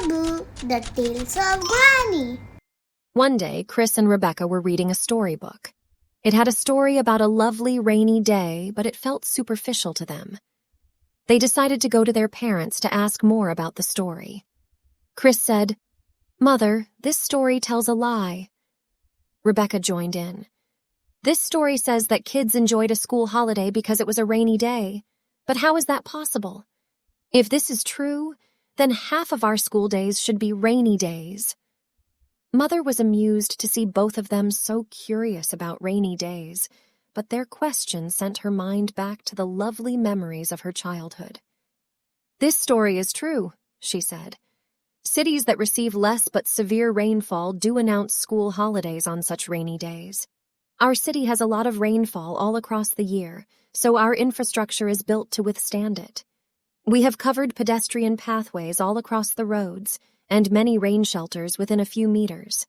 Peekaboo, the Tales of Granny. One day, Chris and Rebecca were reading a storybook. It had a story about a lovely rainy day, but it felt superficial to them. They decided to go to their parents to ask more about the story. Chris said, "Mother, this story tells a lie." Rebecca joined in. "This story says that kids enjoyed a school holiday because it was a rainy day. But how is that possible? If this is true, then half of our school days should be rainy days." Mother was amused to see both of them so curious about rainy days, but their question sent her mind back to the lovely memories of her childhood. "This story is true," she said. "Cities that receive less but severe rainfall do announce school holidays on such rainy days. Our city has a lot of rainfall all across the year, so our infrastructure is built to withstand it. We have covered pedestrian pathways all across the roads and many rain shelters within a few meters.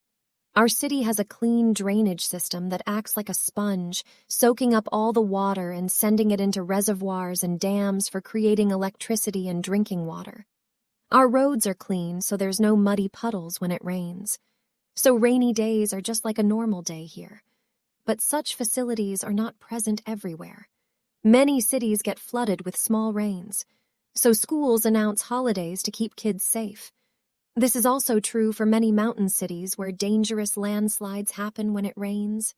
Our city has a clean drainage system that acts like a sponge, soaking up all the water and sending it into reservoirs and dams for creating electricity and drinking water. Our roads are clean, so there's no muddy puddles when it rains. So rainy days are just like a normal day here. But such facilities are not present everywhere. Many cities get flooded with small rains, so schools announce holidays to keep kids safe. This is also true for many mountain cities where dangerous landslides happen when it rains."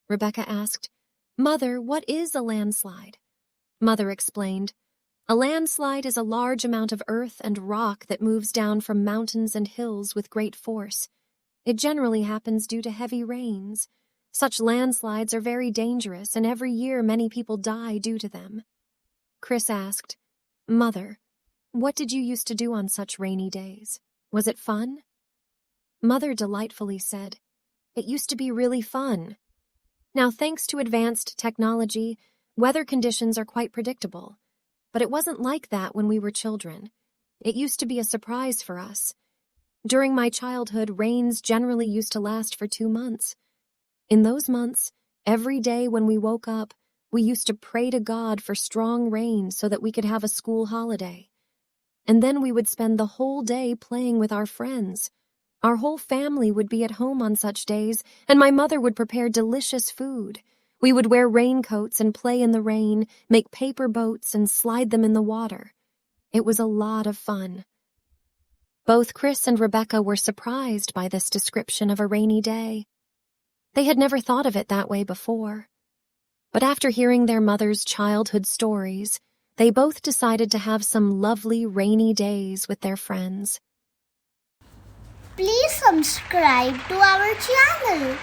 Rebecca asked, "Mother, what is a landslide?" Mother explained, "A landslide is a large amount of earth and rock that moves down from mountains and hills with great force. It generally happens due to heavy rains. Such landslides are very dangerous, and every year many people die due to them." Chris asked, "Mother, what did you used to do on such rainy days? Was it fun?" Mother delightfully said, "It used to be really fun. Now, thanks to advanced technology, weather conditions are quite predictable. But it wasn't like that when we were children. It used to be a surprise for us. During my childhood, rains generally used to last for 2 months. In those months, every day when we woke up, we used to pray to God for strong rain so that we could have a school holiday. And then we would spend the whole day playing with our friends. Our whole family would be at home on such days, and my mother would prepare delicious food. We would wear raincoats and play in the rain, make paper boats and slide them in the water. It was a lot of fun." Both Chris and Rebecca were surprised by this description of a rainy day. They had never thought of it that way before. But after hearing their mother's childhood stories, they both decided to have some lovely rainy days with their friends. Please subscribe to our channel.